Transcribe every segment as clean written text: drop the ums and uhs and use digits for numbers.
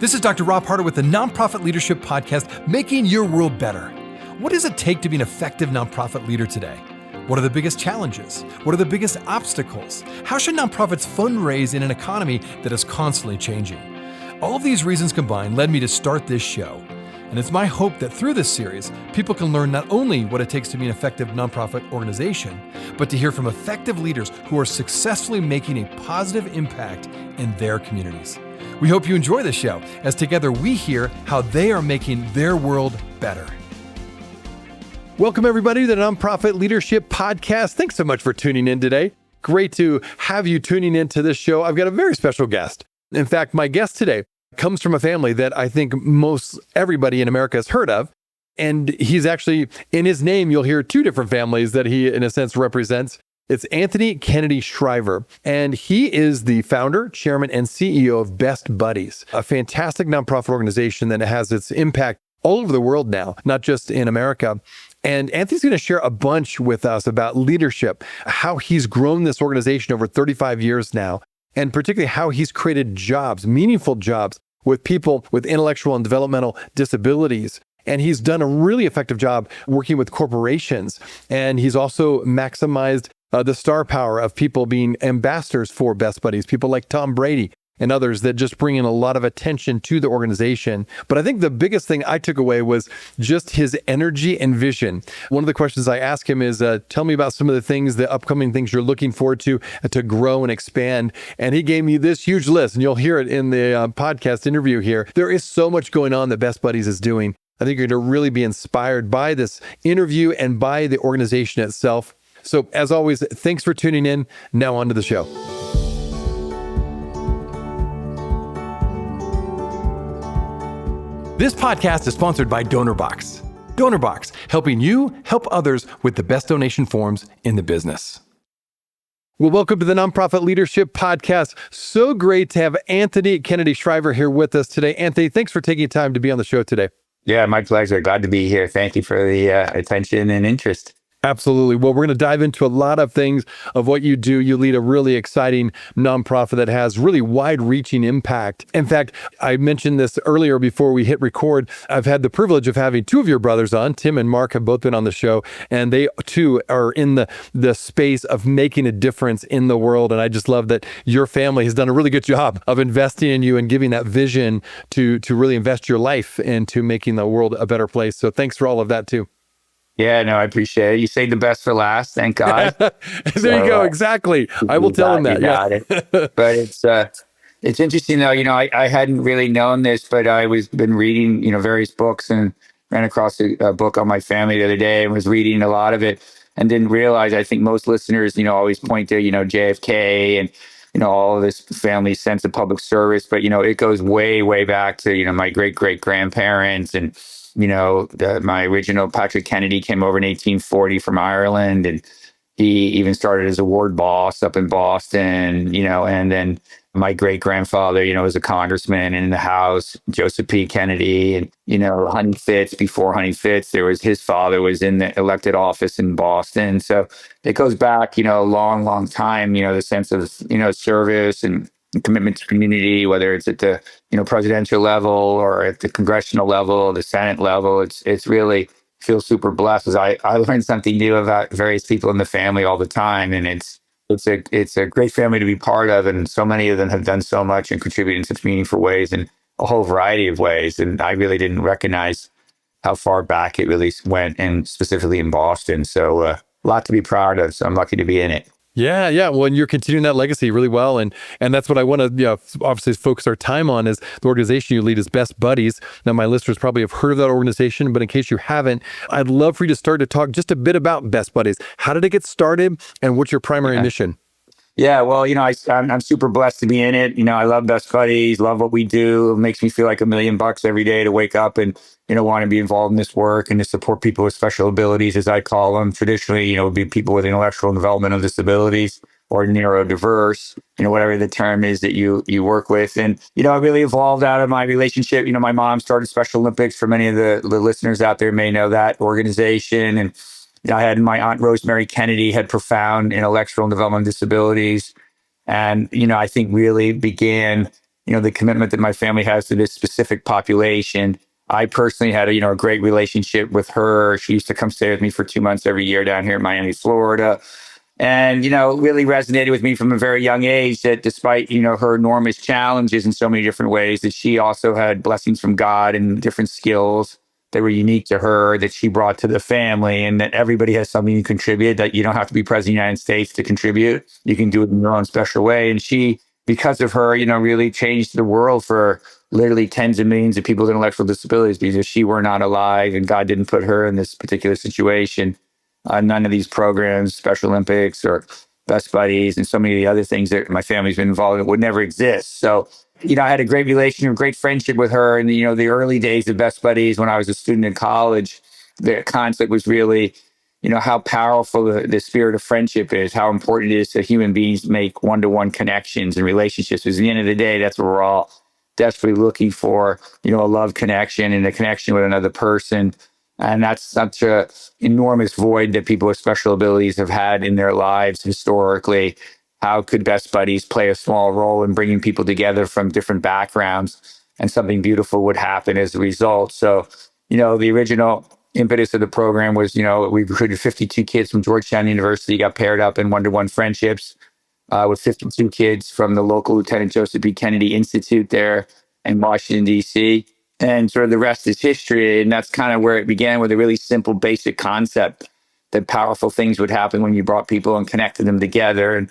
This is Dr. Rob Harter with the Nonprofit Leadership Podcast, Making Your World Better. What does it take to be an effective nonprofit leader today? What are the biggest challenges? What are the biggest obstacles? How should nonprofits fundraise in an economy that is constantly changing? All of these reasons combined led me to start this show. And it's my hope that through this series, people can learn not only what it takes to be an effective nonprofit organization, but to hear from effective leaders who are successfully making a positive impact in their communities. We hope you enjoy the show, as together we hear how they are making their world better. Welcome everybody to the Nonprofit Leadership Podcast. Thanks so much for tuning in today. Great to have you tuning into this show. I've got a very special guest. In fact, my guest today comes from a family that I think most everybody in America has heard of. And he's actually, in his name, you'll hear two different families that he, in a sense, represents. It's Anthony Kennedy Shriver, and he is the founder, chairman, and CEO of Best Buddies, a fantastic nonprofit organization that has its impact all over the world now, not just in America. And Anthony's going to share a bunch with us about leadership, how he's grown this organization over 35 years now, and particularly how he's created jobs, meaningful jobs with people with intellectual and developmental disabilities. And he's done a really effective job working with corporations. And he's also maximized the star power of people being ambassadors for Best Buddies, people like Tom Brady and others that just bring in a lot of attention to the organization. But I think the biggest thing I took away was just his energy and vision. One of the questions I asked him is, tell me about some of the things, the upcoming things you're looking forward to grow and expand. And he gave me this huge list, and you'll hear it in the podcast interview here. There is so much going on that Best Buddies is doing. I think you're going to really be inspired by this interview and by the organization itself. So as always, thanks for tuning in. Now on to the show. This podcast is sponsored by DonorBox. DonorBox, helping you help others with the best donation forms in the business. Well, welcome to the Nonprofit Leadership Podcast. So great to have Anthony Kennedy Shriver here with us today. Anthony, thanks for taking time to be on the show today. Yeah, my pleasure. Glad to be here. Thank you for the attention and interest. Absolutely. Well, we're going to dive into a lot of things of what you do. You lead a really exciting nonprofit that has really wide-reaching impact. In fact, I mentioned this earlier before we hit record. I've had the privilege of having two of your brothers on. Tim and Mark have both been on the show, and they too are in the space of making a difference in the world. And I just love that your family has done a really good job of investing in you and giving that vision to really invest your life into making the world a better place. So thanks for all of that too. Yeah, no, I appreciate it. You saved the best for last, thank God. There you go, exactly. I will tell him that. It. But it's interesting though, I hadn't really known this, but I was been reading, various books and ran across a book on my family the other day and was reading a lot of it and didn't realize, I think most listeners, always point to, JFK and, all of this family sense of public service, but, it goes way, way back to, my great-great-grandparents and, my original Patrick Kennedy came over in 1840 from Ireland, and he even started as a ward boss up in Boston, and then my great grandfather, was a congressman in the House, Joseph P. Kennedy, and, Honey Fitz, before Honey Fitz, his father was in the elected office in Boston. So it goes back, a long, long time, the sense of, service and commitment to community, whether it's at the presidential level or at the congressional level, the Senate level. It's really feel super blessed as I learn something new about various people in the family all the time, and it's a great family to be part of, and so many of them have done so much and contributed in such meaningful ways in a whole variety of ways. And I really didn't recognize how far back it really went, and specifically in Boston. So a lot to be proud of. So I'm lucky to be in it. Yeah. Well, and you're continuing that legacy really well. And that's what I want to, obviously focus our time on is the organization you lead is Best Buddies. Now, my listeners probably have heard of that organization, but in case you haven't, I'd love for you to start to talk just a bit about Best Buddies. How did it get started and what's your primary mission? Yeah, well, I'm super blessed to be in it. I love Best Buddies, love what we do. It makes me feel like $1,000,000 every day to wake up and, want to be involved in this work and to support people with special abilities, as I call them. Traditionally, would be people with intellectual and developmental disabilities or neurodiverse, whatever the term is that you work with. And, it really evolved out of my relationship. My mom started Special Olympics. For many of the listeners out there may know that organization. And I had my aunt Rosemary Kennedy had profound intellectual and developmental disabilities. And, I think really began the commitment that my family has to this specific population. I personally had a great relationship with her. She used to come stay with me for 2 months every year down here in Miami, Florida. And, it really resonated with me from a very young age that despite, her enormous challenges in so many different ways, that she also had blessings from God and different skills that were unique to her that she brought to the family, and that everybody has something to contribute, that you don't have to be president of the United States to contribute. You can do it in your own special way. And she, because of her, really changed the world for literally tens of millions of people with intellectual disabilities, because if she were not alive and God didn't put her in this particular situation, none of these programs, Special Olympics or Best Buddies, and so many of the other things that my family's been involved in would never exist. So, I had a great relationship, great friendship with her in the early days of Best Buddies when I was a student in college. The concept was really, how powerful the spirit of friendship is, how important it is that human beings make one-to-one connections and relationships. Because at the end of the day, that's what we're all desperately looking for, a love connection and a connection with another person. And that's such a enormous void that people with special abilities have had in their lives historically. How could Best Buddies play a small role in bringing people together from different backgrounds, and something beautiful would happen as a result? So, the original impetus of the program was, we recruited 52 kids from Georgetown University, got paired up in one-to-one friendships with 52 kids from the local Lieutenant Joseph B. Kennedy Institute there in Washington, D.C., and sort of the rest is history. And that's kind of where it began, with a really simple, basic concept that powerful things would happen when you brought people and connected them together. And,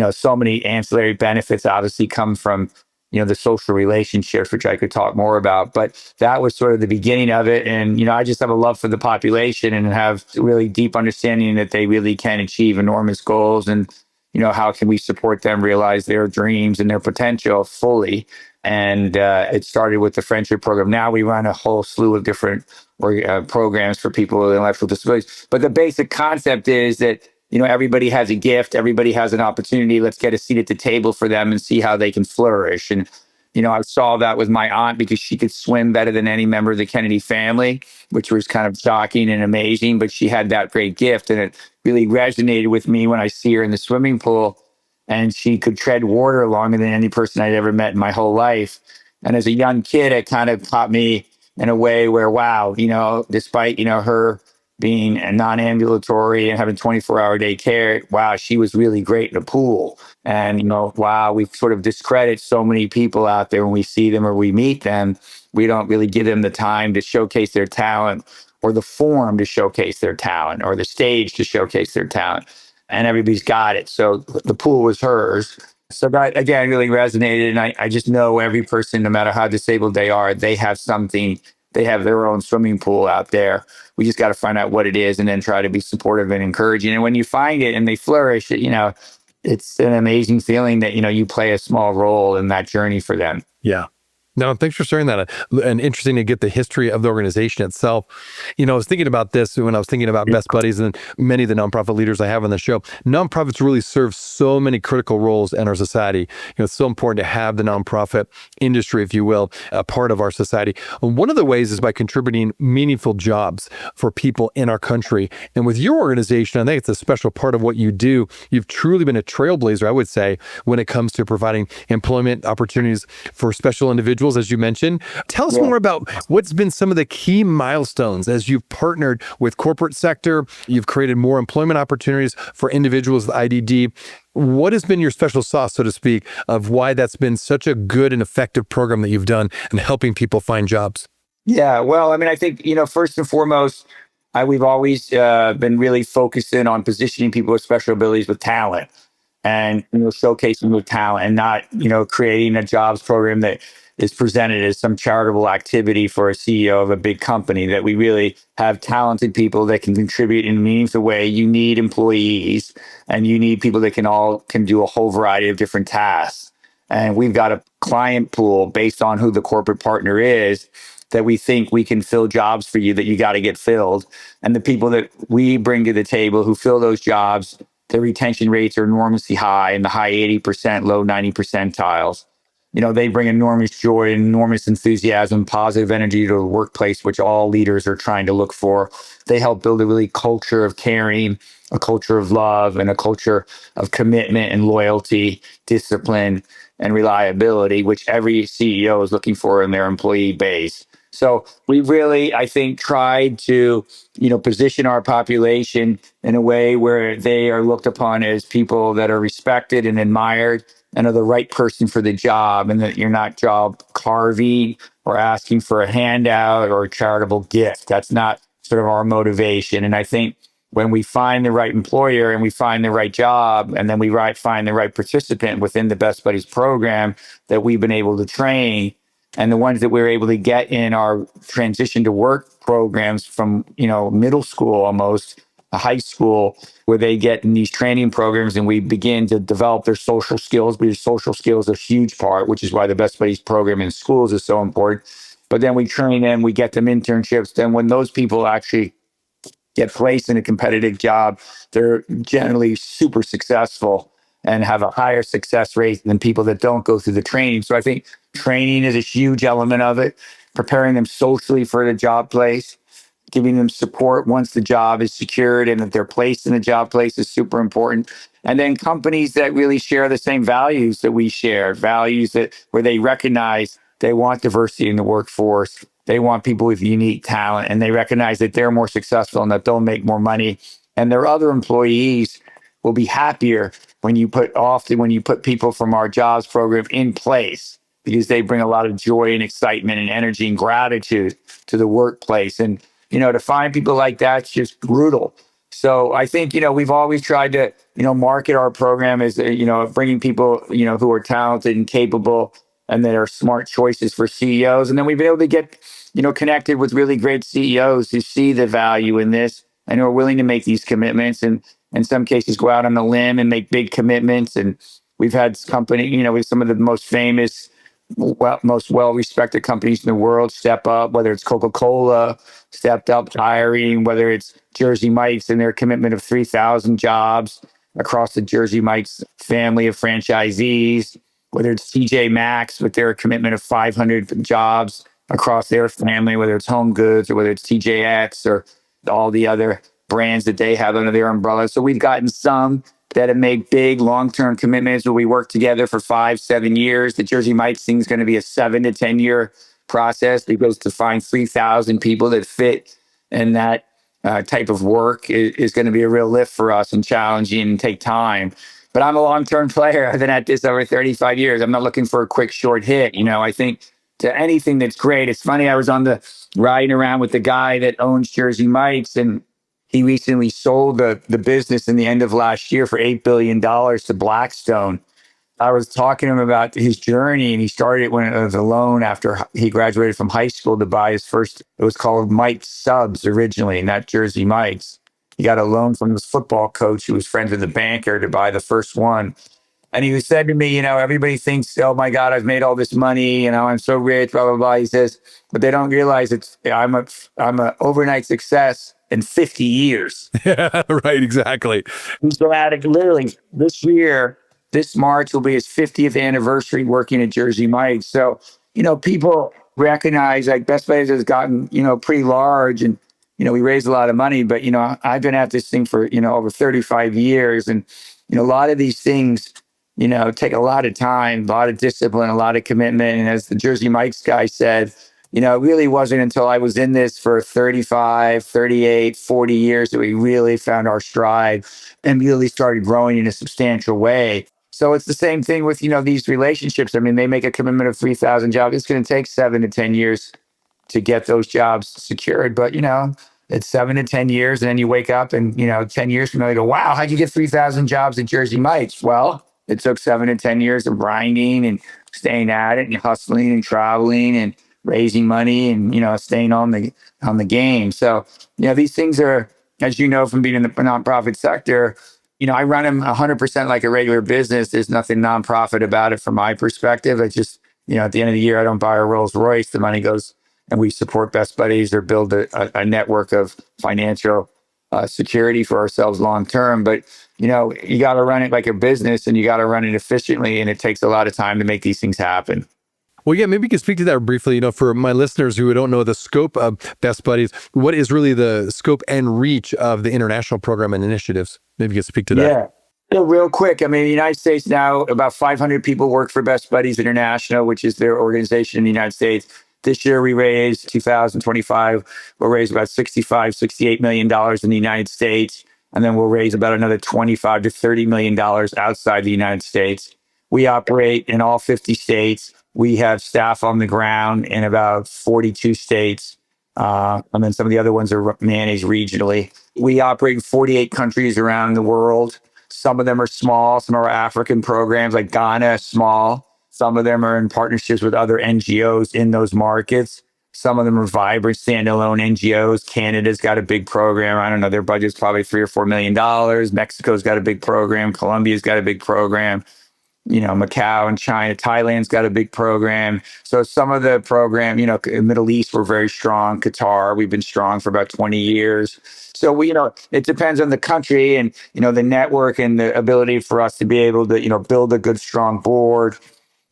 so many ancillary benefits obviously come from, the social relationships, which I could talk more about. But that was sort of the beginning of it. And, I just have a love for the population and have really deep understanding that they really can achieve enormous goals. And, how can we support them realize their dreams and their potential fully? And it started with the friendship program. Now we run a whole slew of different programs for people with intellectual disabilities. But the basic concept is that, everybody has a gift, everybody has an opportunity. Let's get a seat at the table for them and see how they can flourish. And, I saw that with my aunt, because she could swim better than any member of the Kennedy family, which was kind of shocking and amazing. But she had that great gift. And it really resonated with me when I see her in the swimming pool, and she could tread water longer than any person I'd ever met in my whole life. And as a young kid, it kind of caught me in a way where, wow, despite, her being a non-ambulatory and having 24-hour day care, wow, she was really great in the pool. And, wow, we sort of discredit so many people out there when we see them or we meet them. We don't really give them the time to showcase their talent, or the forum to showcase their talent, or the stage to showcase their talent. And everybody's got it. So the pool was hers. So that, again, really resonated. And I just know every person, no matter how disabled they are, they have something. They have their own swimming pool out there. We just got to find out what it is and then try to be supportive and encouraging. And when you find it and they flourish, it's an amazing feeling that, you play a small role in that journey for them. Yeah. No, thanks for sharing that. And interesting to get the history of the organization itself. I was thinking about this when I was thinking about Best Buddies and many of the nonprofit leaders I have on the show. Nonprofits really serve so many critical roles in our society. It's so important to have the nonprofit industry, if you will, a part of our society. And one of the ways is by contributing meaningful jobs for people in our country. And with your organization, I think it's a special part of what you do. You've truly been a trailblazer, I would say, when it comes to providing employment opportunities for special individuals, as you mentioned. Tell us more about what's been some of the key milestones as you've partnered with corporate sector. You've created more employment opportunities for individuals with IDD. What has been your special sauce, so to speak, of why that's been such a good and effective program that you've done in helping people find jobs? Yeah, well, I think, first and foremost, we've always been really focused in on positioning people with special abilities with talent, and showcasing with talent, and not creating a jobs program that is presented as some charitable activity for a CEO of a big company. That we really have talented people that can contribute in a meaningful way. You need employees, and you need people that can do a whole variety of different tasks. And we've got a client pool based on who the corporate partner is, that we think we can fill jobs for you that you got to get filled. And the people that we bring to the table who fill those jobs, their retention rates are enormously high, in the high 80%, low 90 percentiles. They bring enormous joy, enormous enthusiasm, positive energy to the workplace, which all leaders are trying to look for. They help build a really culture of caring, a culture of love, and a culture of commitment and loyalty, discipline, and reliability, which every CEO is looking for in their employee base. So we really, I think, tried to, position our population in a way where they are looked upon as people that are respected and admired and are the right person for the job, and that you're not job carving or asking for a handout or a charitable gift. That's not sort of our motivation. And I think when we find the right employer and we find the right job, and then we find the right participant within the Best Buddies program that we've been able to train, and the ones that we're able to get in our transition to work programs from, middle school almost, high school, where they get in these training programs and we begin to develop their social skills, because social skills are a huge part, which is why the Best Buddies program in schools is so important. But then we train them, we get them internships. Then when those people actually get placed in a competitive job, they're generally super successful and have a higher success rate than people that don't go through the training. So I think training is a huge element of it, preparing them socially for the job place, giving them support once the job is secured and that they're placed in the job place is super important. And then companies that really share the same values that we share, values that where they recognize they want diversity in the workforce, they want people with unique talent, and they recognize that they're more successful and that they'll make more money. And their other employees will be happier when you put people from our jobs program in place, because they bring a lot of joy and excitement and energy and gratitude to the workplace. And, to find people like that's just brutal. So I think, we've always tried to, market our program as, bringing people, who are talented and capable and that are smart choices for CEOs. And then we've been able to get, connected with really great CEOs who see the value in this and who are willing to make these commitments, and in some cases go out on a limb and make big commitments. And we've had with some of the most famous, most well-respected companies in the world step up, whether it's Coca-Cola stepped up hiring, whether it's Jersey Mike's and their commitment of 3,000 jobs across the Jersey Mike's family of franchisees, whether it's TJ Maxx with their commitment of 500 jobs across their family, whether it's Home Goods or whether it's TJX or all the other brands that they have under their umbrella. So we've gotten some that have made big long-term commitments where we work together for 5-7 years. The Jersey Mike's thing is going to be a 7 to 10 year process, because to find 3,000 people that fit in that type of work is going to be a real lift for us and challenging and take time. But I'm a long-term player. I've been at this over 35 years. I'm not looking for a quick short hit. I think to anything that's great. It's funny, I was riding around with the guy that owns Jersey Mike's, and he recently sold the business in the end of last year for $8 billion to Blackstone. I was talking to him about his journey, and he started when it was a loan after he graduated from high school to buy his first, it was called Mike's Subs originally, not Jersey Mike's. He got a loan from his football coach who was friends with the banker to buy the first one. And he said to me, everybody thinks, oh my God, I've made all this money, I'm so rich, blah, blah, blah. He says, but they don't realize I'm a overnight success in 50 years. Yeah, right, exactly. He's dramatic. Literally, this March will be his 50th anniversary working at Jersey Mike's. So, people recognize like Best Buddies has gotten, pretty large, and, we raised a lot of money, but, I've been at this thing for, over 35 years. And, a lot of these things, take a lot of time, a lot of discipline, a lot of commitment. And as the Jersey Mike's guy said, it really wasn't until I was in this for 35, 38, 40 years that we really found our stride and really started growing in a substantial way. So it's the same thing with, these relationships. I mean, they make a commitment of 3,000 jobs. It's going to take 7 to 10 years to get those jobs secured. But, it's 7 to 10 years. And then you wake up and, 10 years from now, you go, wow, how'd you get 3,000 jobs at Jersey Mike's? Well, it took 7 to 10 years of grinding and staying at it and hustling and traveling and raising money and, staying on the game. So, these things are, as you know, from being in the nonprofit sector, I run them 100% like a regular business. There's nothing nonprofit about it from my perspective. I just, at the end of the year, I don't buy a Rolls Royce. The money goes and we support Best Buddies or build a network of financial security for ourselves long term. But, you got to run it like a business, and you got to run it efficiently. And it takes a lot of time to make these things happen. Well, yeah, maybe you can speak to that briefly. For my listeners who don't know the scope of Best Buddies, what is really the scope and reach of the international program and initiatives? Maybe you can speak to that. Yeah. So real quick, I mean, the United States now, about 500 people work for Best Buddies International, which is their organization in the United States. This year we raised 2025, we'll raise about 65, $68 million in the United States. And then we'll raise about another 25 to $30 million outside the United States. We operate in all 50 states. We have staff on the ground in about 42 states. And then some of the other ones are managed regionally. We operate in 48 countries around the world. Some of them are small. Some are African programs like Ghana, small. Some of them are in partnerships with other NGOs in those markets. Some of them are vibrant standalone NGOs. Canada's got a big program. I don't know, their budget's probably $3 or $4 million. Mexico's got a big program. Colombia's got a big program. Macau and China, Thailand's got a big program. So some of the program, Middle East, we're very strong. Qatar, we've been strong for about 20 years. So it depends on the country and, the network and the ability for us to be able to, build a good, strong board,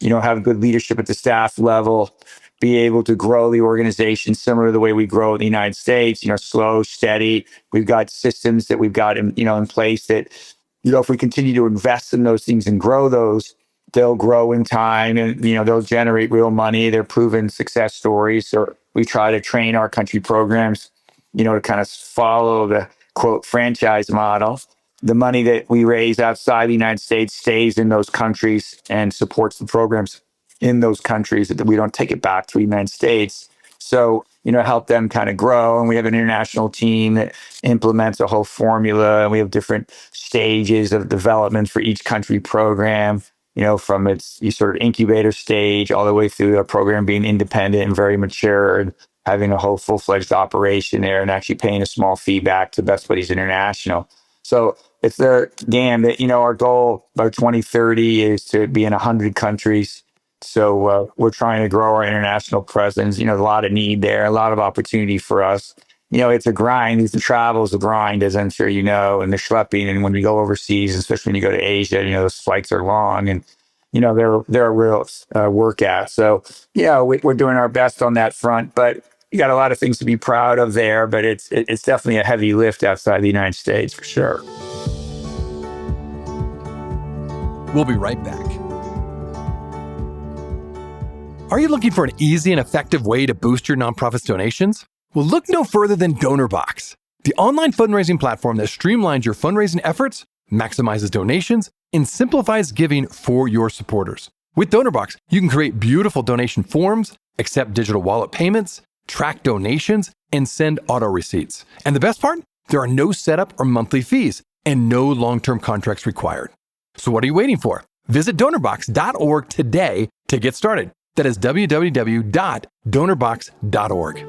have good leadership at the staff level, be able to grow the organization similar to the way we grow in the United States, slow, steady. We've got systems that we've got in place that, if we continue to invest in those things and grow those, they'll grow in time and, they'll generate real money. They're proven success stories. So we try to train our country programs, to kind of follow the quote franchise model. The money that we raise outside the United States stays in those countries and supports the programs in those countries, that we don't take it back to the United States. So, help them kind of grow. And we have an international team that implements a whole formula. And we have different stages of development for each country program, from its sort of incubator stage all the way through a program being independent and very mature and having a whole full-fledged operation there and actually paying a small fee back to Best Buddies International. So it's their game that, our goal by 2030 is to be in 100 countries. So we're trying to grow our international presence. There's a lot of need there, a lot of opportunity for us. It's a grind. The travel is a grind, as I'm sure you know, and the schlepping. And when we go overseas, especially when you go to Asia, those flights are long and, they're a real workout. So, we're doing our best on that front, but you got a lot of things to be proud of there, but it's definitely a heavy lift outside the United States for sure. We'll be right back. Are you looking for an easy and effective way to boost your nonprofit's donations? Well, look no further than DonorBox, the online fundraising platform that streamlines your fundraising efforts, maximizes donations, and simplifies giving for your supporters. With DonorBox, you can create beautiful donation forms, accept digital wallet payments, track donations, and send auto receipts. And the best part? There are no setup or monthly fees and no long-term contracts required. So what are you waiting for? Visit donorbox.org today to get started. That is www.donorbox.org.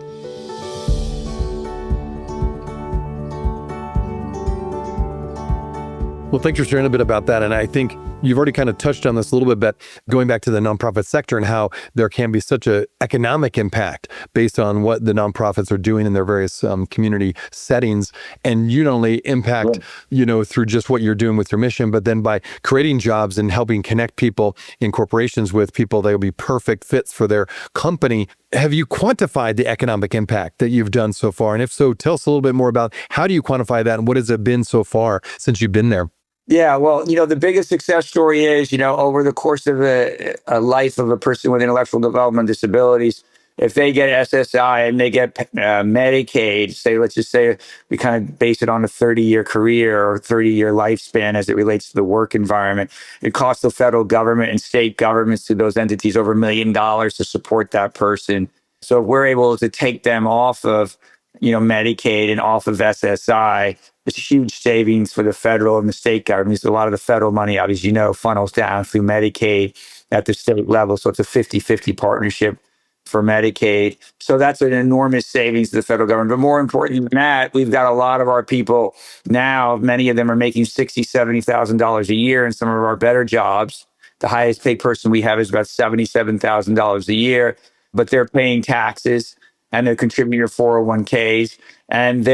Well, thanks for sharing a bit about that. And I think you've already kind of touched on this a little bit, but going back to the nonprofit sector and how there can be such an economic impact based on what the nonprofits are doing in their various community settings. And you not only impact, through just what you're doing with your mission, but then by creating jobs and helping connect people in corporations with people that will be perfect fits for their company. Have you quantified the economic impact that you've done so far? And if so, tell us a little bit more about how do you quantify that and what has it been so far since you've been there? Yeah, well, the biggest success story is, over the course of a life of a person with intellectual development disabilities, if they get SSI and they get Medicaid, let's just say we kind of base it on a 30-year career or 30-year lifespan as it relates to the work environment, it costs the federal government and state governments to those entities over $1 million to support that person. So if we're able to take them off of Medicaid and off of SSI, it's huge savings for the federal and the state governments. A lot of the federal money, obviously, funnels down through Medicaid at the state level. So it's a 50-50 partnership for Medicaid. So that's an enormous savings to the federal government. But more important than that, we've got a lot of our people now, many of them are making $60,000, $70,000 a year in some of our better jobs. The highest paid person we have is about $77,000 a year, but they're paying taxes and they're contributing to 401ks. And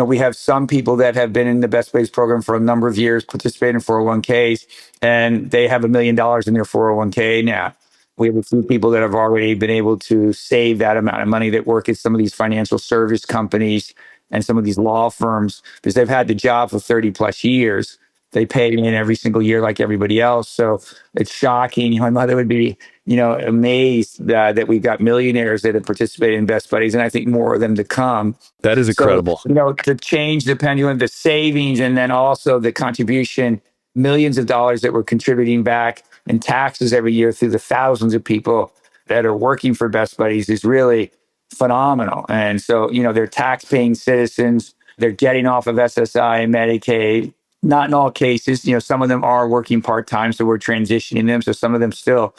we have some people that have been in the Best Buddies program for a number of years, participating in 401ks, and they have $1 million in their 401k now. We have a few people that have already been able to save that amount of money that work at some of these financial service companies and some of these law firms because they've had the job for 30 plus years. they pay in every single year like everybody else. So it's shocking. My mother would be, amazed that we've got millionaires that have participated in Best Buddies, and I think more of them to come. That is So, incredible. to change the pendulum, the savings, and then also the contribution, millions of dollars that we're contributing back in taxes every year through the thousands of people that are working for Best Buddies is really phenomenal. And so, they're tax paying citizens. They're getting off of SSI and Medicaid. Not in all cases, some of them are working part-time, so we're transitioning them. So some of them still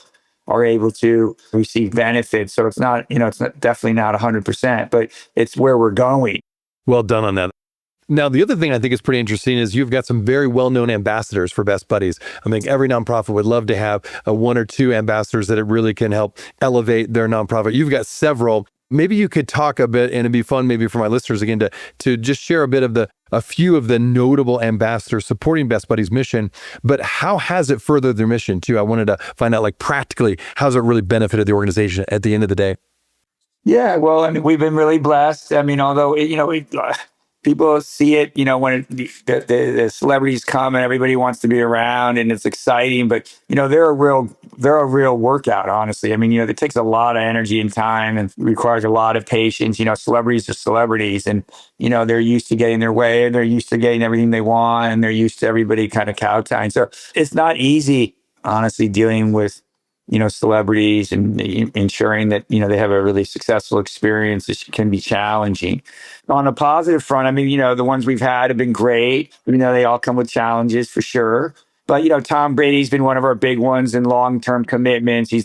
are able to receive benefits. So it's not, definitely not 100%, but it's where we're going. Well done on that. Now, the other thing I think is pretty interesting is you've got some very well-known ambassadors for Best Buddies. I think every nonprofit would love to have one or two ambassadors that it really can help elevate their nonprofit. You've got several. Maybe you could talk a bit, and it'd be fun maybe for my listeners again to just share a few of the notable ambassadors supporting Best Buddies' mission. But how has it furthered their mission too? I wanted to find out, like, practically, how's it really benefited the organization at the end of the day? Yeah, well, I mean, we've been really blessed. I mean, although people see it, when the celebrities come and everybody wants to be around and it's exciting, but they're a real workout, honestly. I mean, it takes a lot of energy and time and requires a lot of patience. Celebrities are celebrities, and they're used to getting their way, and they're used to getting everything they want, and they're used to everybody kind of kowtowing. So it's not easy, honestly, dealing with celebrities and ensuring that, they have a really successful experience. It can be challenging. On a positive front, I mean, the ones we've had have been great. They all come with challenges for sure. But, Tom Brady's been one of our big ones in long-term commitments. He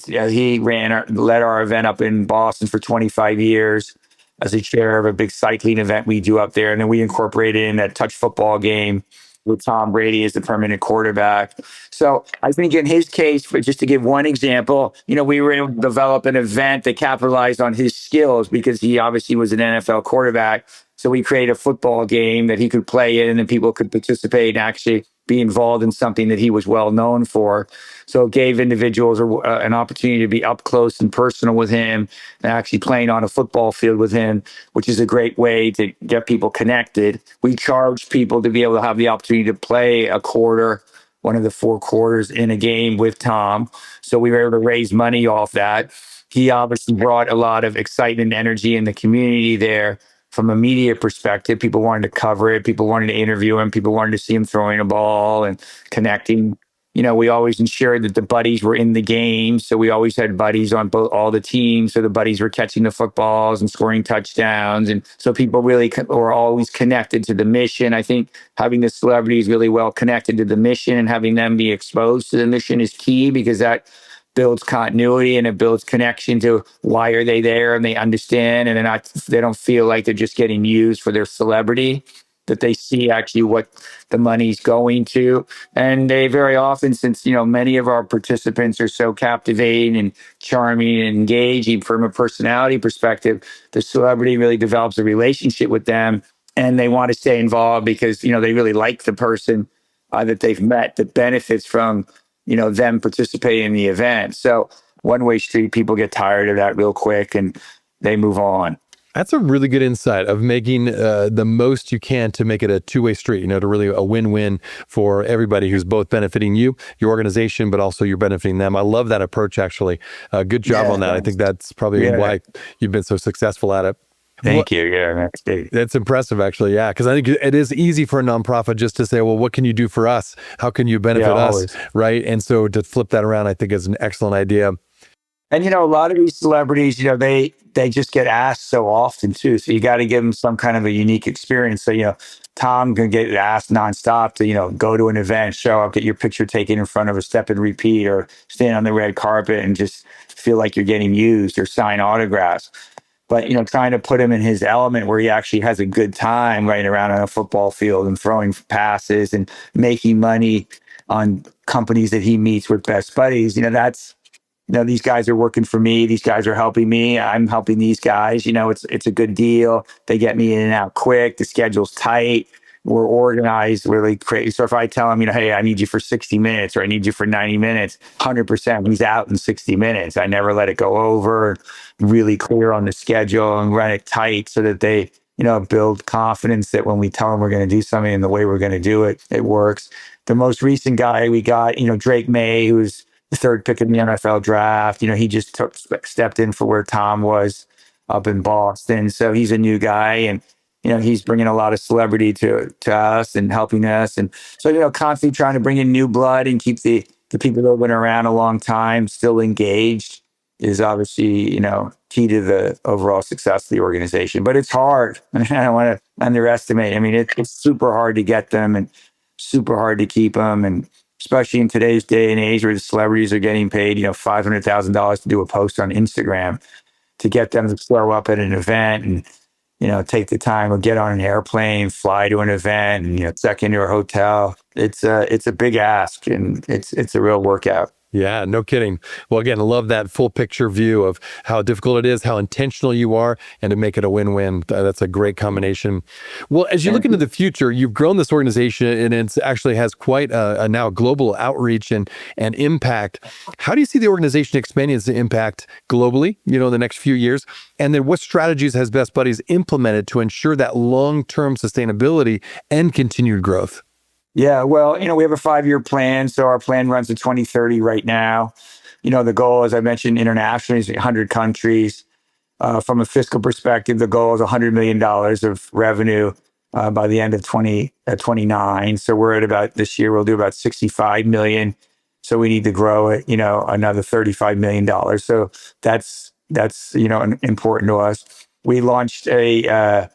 led our event up in Boston for 25 years as a chair of a big cycling event we do up there. And then we incorporated in that touch football game with Tom Brady as the permanent quarterback. So I think in his case, just to give one example, we were able to develop an event that capitalized on his skills because he obviously was an NFL quarterback. So we created a football game that he could play in and people could participate and actually be involved in something that he was well known for. So it gave individuals an opportunity to be up close and personal with him and actually playing on a football field with him, which is a great way to get people connected. We charged people to be able to have the opportunity to play a quarter, one of the 4 quarters in a game with Tom. So we were able to raise money off that. He obviously brought a lot of excitement and energy in the community there. From a media perspective, people wanted to cover it. People wanted to interview him. People wanted to see him throwing a ball and connecting. We always ensured that the buddies were in the game. So we always had buddies on all the teams. So the buddies were catching the footballs and scoring touchdowns. And so people really were always connected to the mission. I think having the celebrities really well connected to the mission and having them be exposed to the mission is key, because that builds continuity and it builds connection to why are they there, and they understand, and they don't feel like they're just getting used for their celebrity, that they see actually what the money's going to. And they very often, since many of our participants are so captivating and charming and engaging from a personality perspective, the celebrity really develops a relationship with them and they want to stay involved because they really like the person that they've met that benefits from them participating in the event. So one-way street, people get tired of that real quick and they move on. That's a really good insight of making the most you can to make it a two-way street, to really a win-win for everybody who's both benefiting you, your organization, but also you're benefiting them. I love that approach, actually. Good job on that. Thanks. I think that's probably why you've been so successful at it. Thank you. Yeah, that's impressive, actually. Yeah, because I think it is easy for a nonprofit just to say, well, what can you do for us? How can you benefit us? Always. Right. And so to flip that around, I think is an excellent idea. And, a lot of these celebrities, they just get asked so often too. So you got to give them some kind of a unique experience. So, Tom can get asked nonstop to, go to an event, show up, get your picture taken in front of a step and repeat, or stand on the red carpet and just feel like you're getting used, or sign autographs. But, trying to put him in his element where he actually has a good time running around on a football field and throwing passes and making money on companies that he meets with Best Buddies, that's, these guys are working for me. These guys are helping me. I'm helping these guys. It's a good deal. They get me in and out quick. The schedule's tight. We're organized really crazy. So if I tell him, hey, I need you for 60 minutes or I need you for 90 minutes, 100% he's out in 60 minutes. I never let it go over. Really clear on the schedule and run it tight so that they build confidence that when we tell them we're going to do something and the way we're going to do it, it works. The most recent guy we got, Drake May, who's the third pick in the NFL draft, he just stepped in for where Tom was up in Boston. So he's a new guy, and he's bringing a lot of celebrity to us and helping us. And so, constantly trying to bring in new blood and keep the people that have been around a long time still engaged is obviously, key to the overall success of the organization. But it's hard. I don't want to underestimate. I mean, it's super hard to get them and super hard to keep them. And especially in today's day and age where the celebrities are getting paid, $500,000 to do a post on Instagram, to get them to show up at an event and, take the time or get on an airplane, fly to an event and, check into a hotel. It's a big ask, and it's a real workout. Yeah, no kidding. Well, again, I love that full picture view of how difficult it is, how intentional you are, and to make it a win-win. That's a great combination. Well, as you look into the future, you've grown this organization, and it actually has quite a now global outreach and impact. How do you see the organization expanding its impact globally, in the next few years? And then what strategies has Best Buddies implemented to ensure that long-term sustainability and continued growth? Yeah, well, we have a 5-year plan. So our plan runs to 2030 right now. The goal, as I mentioned, internationally is 100 countries. From a fiscal perspective, the goal is $100 million of revenue by the end of 2029. So we're at about, this year, we'll do about 65 million. So we need to grow it, another $35 million. So that's important to us. We launched a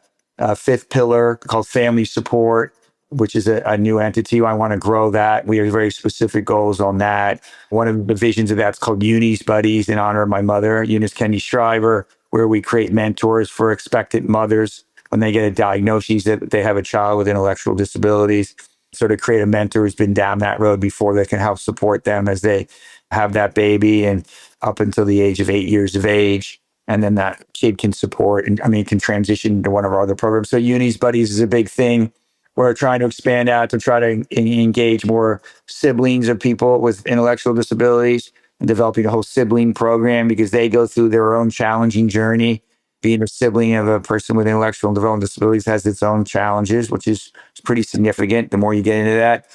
fifth pillar called family support, which is a new entity. I want to grow that. We have very specific goals on that. One of the visions of that's called Eunice Buddies, in honor of my mother, Eunice Kennedy Shriver, where we create mentors for expectant mothers when they get a diagnosis that they have a child with intellectual disabilities. So to create a mentor who's been down that road before, that can help support them as they have that baby and up until the age of 8 years of age. And then that kid can can transition to one of our other programs. So Eunice Buddies is a big thing. We're trying to expand out to try to engage more siblings of people with intellectual disabilities, and developing a whole sibling program because they go through their own challenging journey. Being a sibling of a person with intellectual and developmental disabilities has its own challenges, which is pretty significant the more you get into that.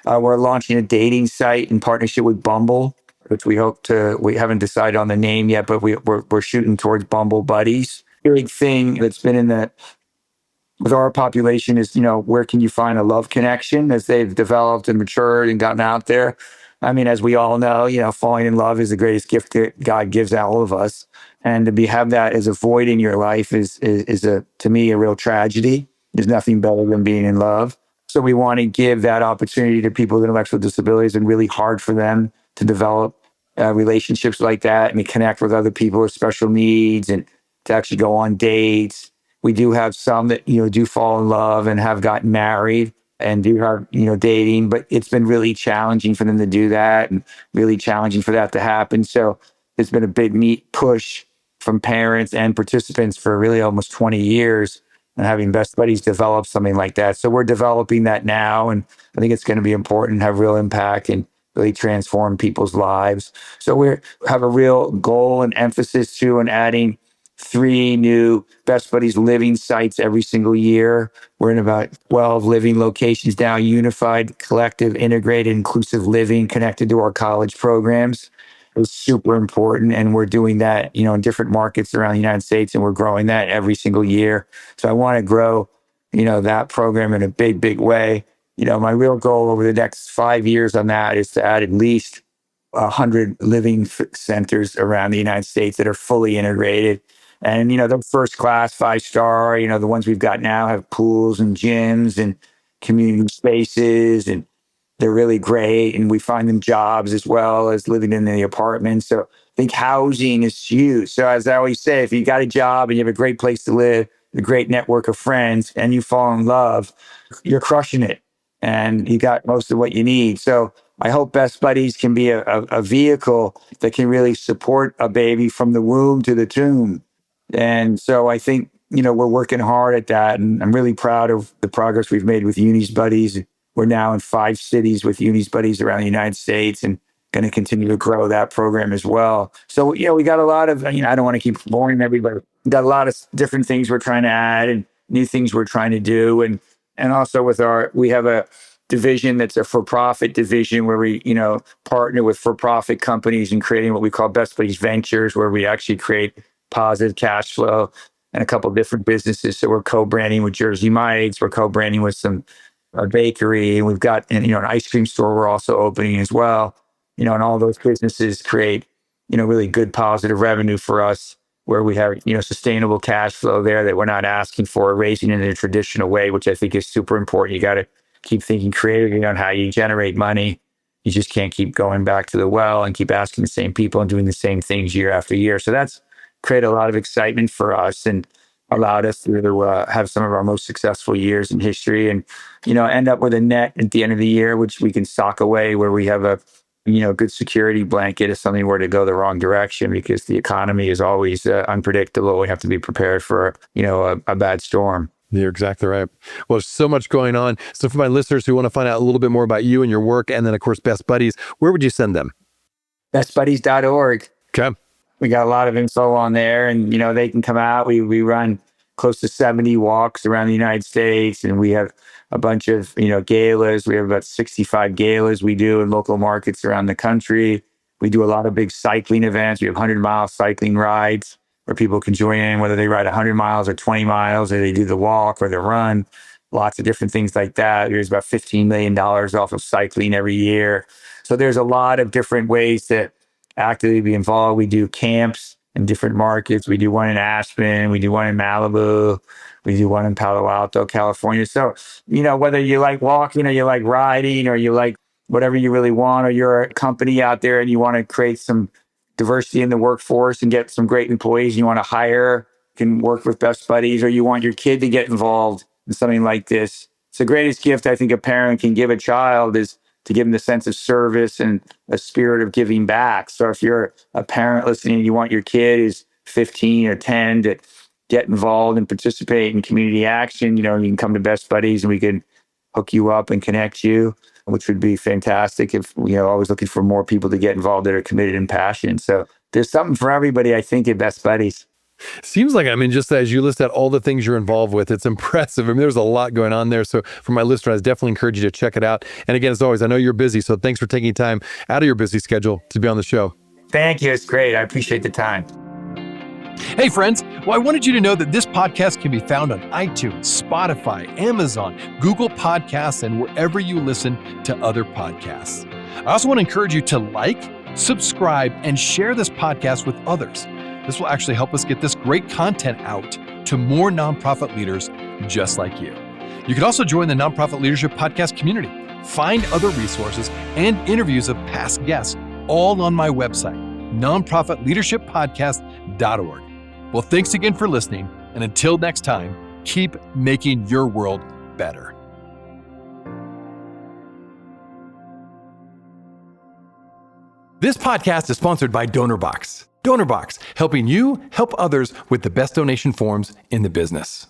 We're launching a dating site in partnership with Bumble, which we haven't decided on the name yet, but we're shooting towards Bumble Buddies. Big thing that's been with our population is, where can you find a love connection as they've developed and matured and gotten out there? I mean, as we all know, falling in love is the greatest gift that God gives all of us. And to have that as a void in your life is to me, a real tragedy. There's nothing better than being in love. So we want to give that opportunity to people with intellectual disabilities, and really hard for them to develop relationships like that and connect with other people with special needs and to actually go on dates. We do have some that, do fall in love and have gotten married and do have, dating, but it's been really challenging for them to do that and really challenging for that to happen. So there's been a big neat push from parents and participants for really almost 20 years, and having Best Buddies develop something like that. So we're developing that now, and I think it's going to be important, have real impact and really transform people's lives. So we have a real goal and emphasis too in adding 3 new Best Buddies living sites every single year. We're in about 12 living locations now, unified, collective, integrated, inclusive living connected to our college programs. It's super important. And we're doing that, in different markets around the United States, and we're growing that every single year. So I want to grow, that program in a big, big way. My real goal over the next 5 years on that is to add at least 100 living centers around the United States that are fully integrated. And, they're first class, 5-star, the ones we've got now have pools and gyms and community spaces, and they're really great. And we find them jobs as well as living in the apartments. So I think housing is huge. So as I always say, if you got a job and you have a great place to live, a great network of friends, and you fall in love, you're crushing it. And you got most of what you need. So I hope Best Buddies can be a vehicle that can really support a baby from the womb to the tomb. And so I think, we're working hard at that. And I'm really proud of the progress we've made with Eunice Buddies. We're now in 5 cities with Eunice Buddies around the United States, and going to continue to grow that program as well. So, we got a lot of, I don't want to keep boring everybody. We got a lot of different things we're trying to add. And new things we're trying to do. And also we have a division that's a for-profit division where we, partner with for-profit companies and creating what we call Best Buddies Ventures, where we actually create positive cash flow and a couple of different businesses. So we're co-branding with Jersey Mike's, we're co-branding with a bakery, and we've got, an ice cream store we're also opening as well. And all those businesses create, really good positive revenue for us, where we have, sustainable cash flow there that we're not asking for, raising in a traditional way, which I think is super important. You got to keep thinking creatively on how you generate money. You just can't keep going back to the well and keep asking the same people and doing the same things year after year. So that's created a lot of excitement for us and allowed us to have some of our most successful years in history, and, end up with a net at the end of the year, which we can sock away, where we have a, good security blanket if something were to go the wrong direction, because the economy is always unpredictable. We have to be prepared for, a bad storm. You're exactly right. Well, there's so much going on. So for my listeners who want to find out a little bit more about you and your work, and then of course, Best Buddies, where would you send them? bestbuddies.org. Okay. We got a lot of info on there, and, they can come out. We run close to 70 walks around the United States, and we have a bunch of, galas. We have about 65 galas we do in local markets around the country. We do a lot of big cycling events. We have 100-mile cycling rides where people can join in, whether they ride 100 miles or 20 miles, or they do the walk or the run, lots of different things like that. There's about $15 million off of cycling every year. So there's a lot of different ways to actively be involved. We do camps in different markets. We do one in Aspen. We do one in Malibu. We do one in Palo Alto, California. So, whether you like walking or you like riding or you like whatever you really want, or you're a company out there and you want to create some diversity in the workforce and get some great employees you want to hire, can work with Best Buddies, or you want your kid to get involved in something like this. It's the greatest gift I think a parent can give a child, is to give them the sense of service and a spirit of giving back. So if you're a parent listening, you want your kid who's 15 or 10 to get involved and participate in community action, you can come to Best Buddies and we can hook you up and connect you, which would be fantastic. If, always looking for more people to get involved that are committed and passionate. So there's something for everybody, I think, at Best Buddies. Seems like, just as you list out all the things you're involved with, it's impressive. There's a lot going on there. So for my listeners, I definitely encourage you to check it out. And again, as always, I know you're busy, so thanks for taking time out of your busy schedule to be on the show. Thank you. It's great. I appreciate the time. Hey friends, I wanted you to know that this podcast can be found on iTunes, Spotify, Amazon, Google Podcasts, and wherever you listen to other podcasts. I also want to encourage you to like, subscribe, and share this podcast with others. This will actually help us get this great content out to more nonprofit leaders just like you. You can also join the Nonprofit Leadership Podcast community, find other resources and interviews of past guests, all on my website, nonprofitleadershippodcast.org. Well, thanks again for listening, and until next time, keep making your world better. This podcast is sponsored by DonorBox. DonorBox, helping you help others with the best donation forms in the business.